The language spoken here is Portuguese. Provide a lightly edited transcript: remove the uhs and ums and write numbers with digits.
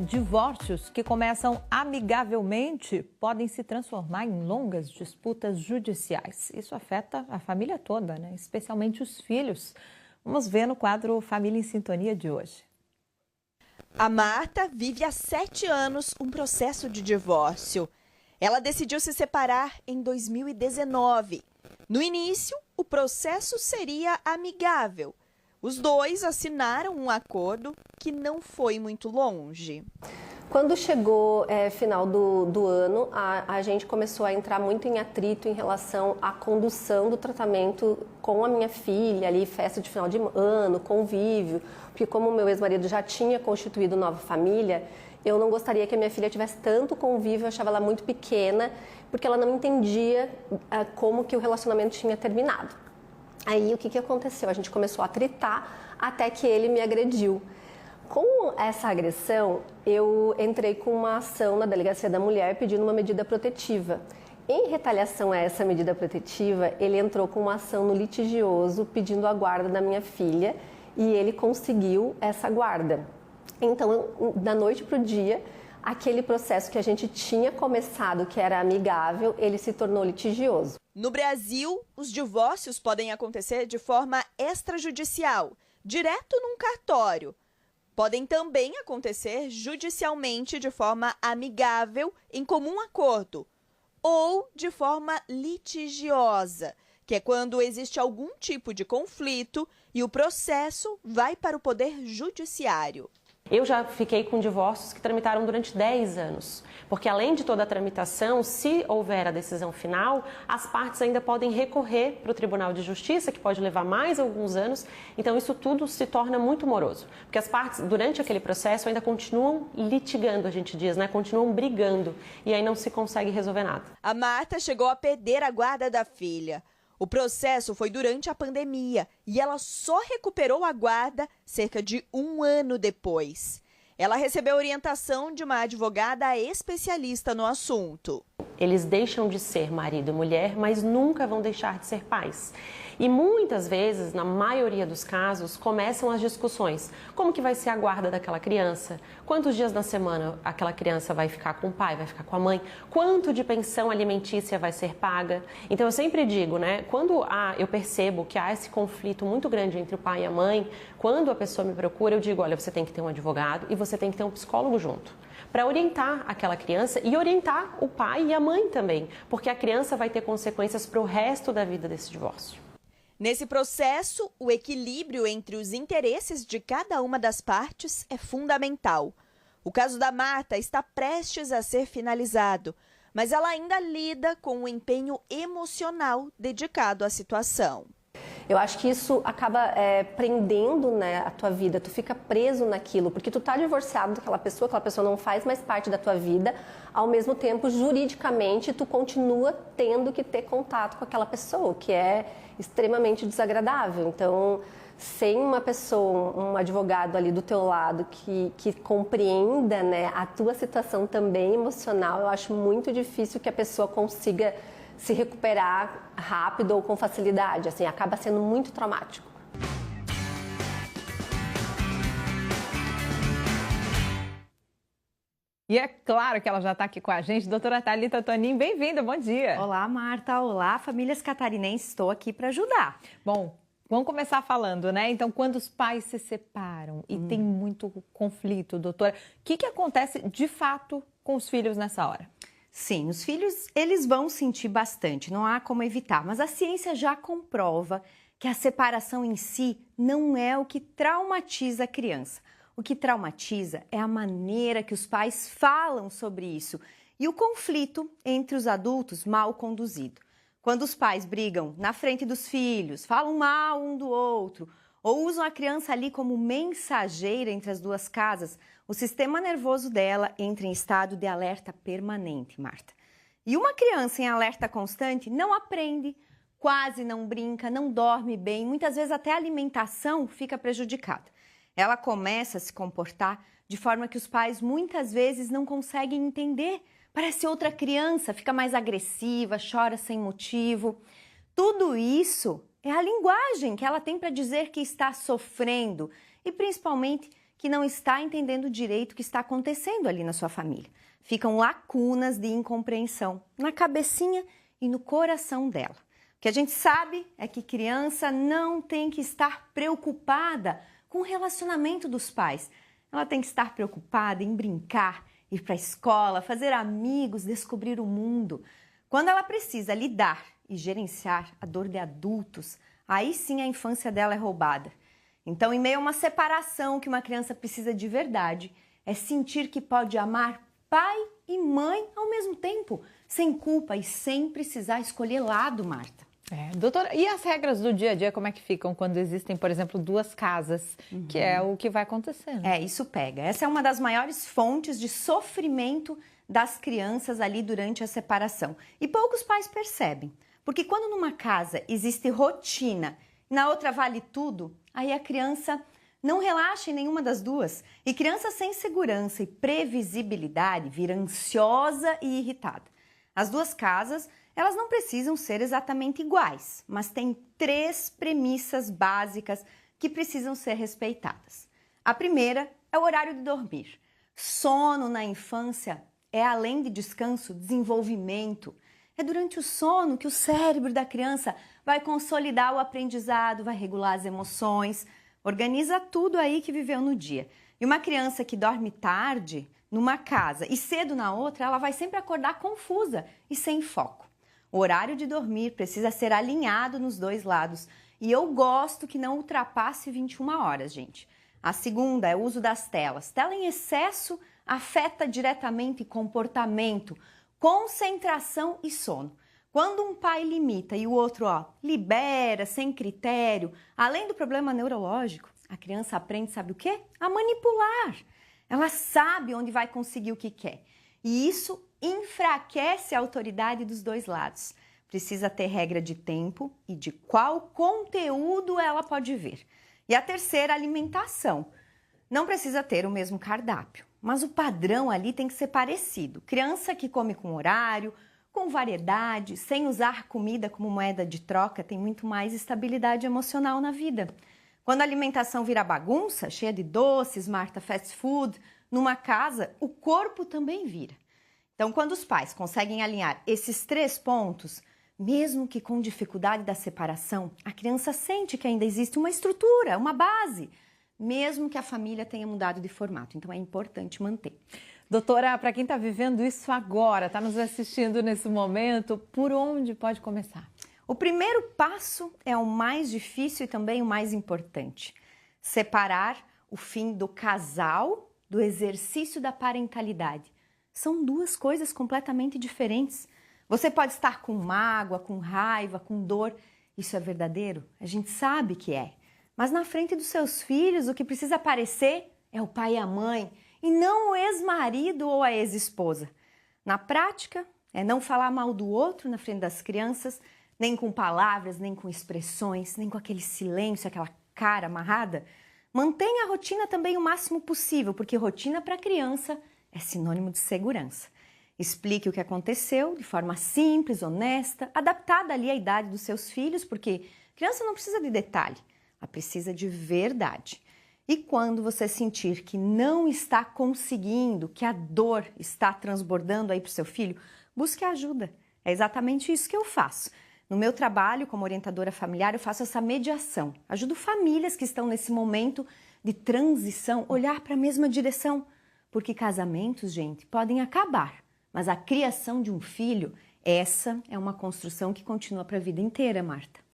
Divórcios que começam amigavelmente podem se transformar em longas disputas judiciais. Isso afeta a família toda, né? Especialmente os filhos. Vamos ver no quadro Família em Sintonia de hoje. A Marta vive há 7 anos um processo de divórcio. Ela decidiu se separar em 2019. No início, o processo seria amigável. Os dois assinaram um acordo que não foi muito longe. Quando chegou final do ano, a gente começou a entrar muito em atrito em relação à condução do tratamento com a minha filha, ali, festa de final de ano, convívio, porque como o meu ex-marido já tinha constituído nova família, eu não gostaria que a minha filha tivesse tanto convívio, eu achava ela muito pequena, porque ela não entendia como que o relacionamento tinha terminado. Aí o que aconteceu? A gente começou a tritar até que ele me agrediu. Com essa agressão, eu entrei com uma ação na Delegacia da Mulher pedindo uma medida protetiva. Em retaliação a essa medida protetiva, ele entrou com uma ação no litigioso pedindo a guarda da minha filha e ele conseguiu essa guarda. Então, da noite para o dia, aquele processo que a gente tinha começado, que era amigável, ele se tornou litigioso. No Brasil, os divórcios podem acontecer de forma extrajudicial, direto num cartório. Podem também acontecer judicialmente de forma amigável, em comum acordo, ou de forma litigiosa, que é quando existe algum tipo de conflito e o processo vai para o Poder Judiciário. Eu já fiquei com divórcios que tramitaram durante 10 anos, porque além de toda a tramitação, se houver a decisão final, as partes ainda podem recorrer para o Tribunal de Justiça, que pode levar mais alguns anos, então isso tudo se torna muito moroso, porque as partes, durante aquele processo, ainda continuam litigando, a gente diz, né? Continuam brigando, e aí não se consegue resolver nada. A Marta chegou a perder a guarda da filha. O processo foi durante a pandemia e ela só recuperou a guarda cerca de 1 ano depois. Ela recebeu orientação de uma advogada especialista no assunto. Eles deixam de ser marido e mulher, mas nunca vão deixar de ser pais. E muitas vezes, na maioria dos casos, começam as discussões. Como que vai ser a guarda daquela criança? Quantos dias na semana aquela criança vai ficar com o pai, vai ficar com a mãe? Quanto de pensão alimentícia vai ser paga? Então eu sempre digo, né, quando eu percebo que há esse conflito muito grande entre o pai e a mãe, quando a pessoa me procura, eu digo, olha, você tem que ter um advogado e você tem que ter um psicólogo junto, para orientar aquela criança e orientar o pai e a mãe também, porque a criança vai ter consequências para o resto da vida desse divórcio. Nesse processo, o equilíbrio entre os interesses de cada uma das partes é fundamental. O caso da Marta está prestes a ser finalizado, mas ela ainda lida com o empenho emocional dedicado à situação. Eu acho que isso acaba prendendo, né, a tua vida, tu fica preso naquilo, porque tu tá divorciado daquela pessoa não faz mais parte da tua vida, ao mesmo tempo, juridicamente, tu continua tendo que ter contato com aquela pessoa, o que é extremamente desagradável. Então, sem uma pessoa, um advogado ali do teu lado que compreenda, né, a tua situação também emocional, eu acho muito difícil que a pessoa consiga se recuperar rápido ou com facilidade, assim, acaba sendo muito traumático. E é claro que ela já está aqui com a gente, doutora Thalita Tonin, bem-vinda, bom dia. Olá, Marta, olá, famílias catarinenses, estou aqui para ajudar. Bom, vamos começar falando, né? Então, quando os pais se separam e tem muito conflito, doutora, o que acontece de fato com os filhos nessa hora? Sim, os filhos, eles vão sentir bastante, não há como evitar, mas a ciência já comprova que a separação em si não é o que traumatiza a criança. O que traumatiza é a maneira que os pais falam sobre isso e o conflito entre os adultos mal conduzido. Quando os pais brigam na frente dos filhos, falam mal um do outro ou usam a criança ali como mensageira entre as duas casas, o sistema nervoso dela entra em estado de alerta permanente, Marta. E uma criança em alerta constante não aprende, quase não brinca, não dorme bem, muitas vezes até a alimentação fica prejudicada. Ela começa a se comportar de forma que os pais muitas vezes não conseguem entender. Parece outra criança, fica mais agressiva, chora sem motivo. Tudo isso é a linguagem que ela tem para dizer que está sofrendo e principalmente que não está entendendo direito o que está acontecendo ali na sua família. Ficam lacunas de incompreensão na cabecinha e no coração dela. O que a gente sabe é que criança não tem que estar preocupada com o relacionamento dos pais. Ela tem que estar preocupada em brincar, ir para a escola, fazer amigos, descobrir o mundo. Quando ela precisa lidar e gerenciar a dor de adultos, aí sim a infância dela é roubada. Então, em meio a uma separação, que uma criança precisa de verdade é sentir que pode amar pai e mãe ao mesmo tempo, sem culpa e sem precisar escolher lado, Marta. Doutora, e as regras do dia a dia, como é que ficam quando existem, por exemplo, duas casas, que é o que vai acontecer, né? Isso pega. Essa é uma das maiores fontes de sofrimento das crianças ali durante a separação. E poucos pais percebem, porque quando numa casa existe rotina e na outra vale tudo, aí a criança não relaxa em nenhuma das duas. E criança sem segurança e previsibilidade vira ansiosa e irritada. As duas casas, elas não precisam ser exatamente iguais, mas têm 3 premissas básicas que precisam ser respeitadas. A primeira é o horário de dormir. Sono na infância é, além de descanso, desenvolvimento. É durante o sono que o cérebro da criança vai consolidar o aprendizado, vai regular as emoções, organiza tudo aí que viveu no dia. E uma criança que dorme tarde numa casa e cedo na outra, ela vai sempre acordar confusa e sem foco. O horário de dormir precisa ser alinhado nos 2 lados e eu gosto que não ultrapasse 21 horas, gente. A segunda é o uso das telas. Tela em excesso afeta diretamente comportamento, concentração e sono. Quando um pai limita e o outro, libera sem critério, além do problema neurológico, a criança aprende, sabe o quê? A manipular. Ela sabe onde vai conseguir o que quer. E isso enfraquece a autoridade dos 2 lados. Precisa ter regra de tempo e de qual conteúdo ela pode ver. E a terceira, alimentação. Não precisa ter o mesmo cardápio, mas o padrão ali tem que ser parecido. Criança que come com horário, com variedade, sem usar comida como moeda de troca, tem muito mais estabilidade emocional na vida. Quando a alimentação vira bagunça, cheia de doces, Marta, fast food, numa casa, o corpo também vira. Então, quando os pais conseguem alinhar esses 3 pontos, mesmo que com dificuldade da separação, a criança sente que ainda existe uma estrutura, uma base, mesmo que a família tenha mudado de formato. Então, é importante manter. Doutora, para quem está vivendo isso agora, está nos assistindo nesse momento, por onde pode começar? O primeiro passo é o mais difícil e também o mais importante. Separar o fim do casal do exercício da parentalidade. São 2 coisas completamente diferentes. Você pode estar com mágoa, com raiva, com dor. Isso é verdadeiro? A gente sabe que é. Mas na frente dos seus filhos, o que precisa aparecer é o pai e a mãe, e não o ex-marido ou a ex-esposa. Na prática, é não falar mal do outro na frente das crianças, nem com palavras, nem com expressões, nem com aquele silêncio, aquela cara amarrada. Mantenha a rotina também o máximo possível, porque rotina para criança é sinônimo de segurança. Explique o que aconteceu de forma simples, honesta, adaptada ali à idade dos seus filhos, porque criança não precisa de detalhe, ela precisa de verdade. E quando você sentir que não está conseguindo, que a dor está transbordando aí para o seu filho, busque ajuda. É exatamente isso que eu faço. No meu trabalho como orientadora familiar, eu faço essa mediação. Ajudo famílias que estão nesse momento de transição, olhar para a mesma direção. Porque casamentos, gente, podem acabar, mas a criação de um filho, essa é uma construção que continua para a vida inteira, Marta.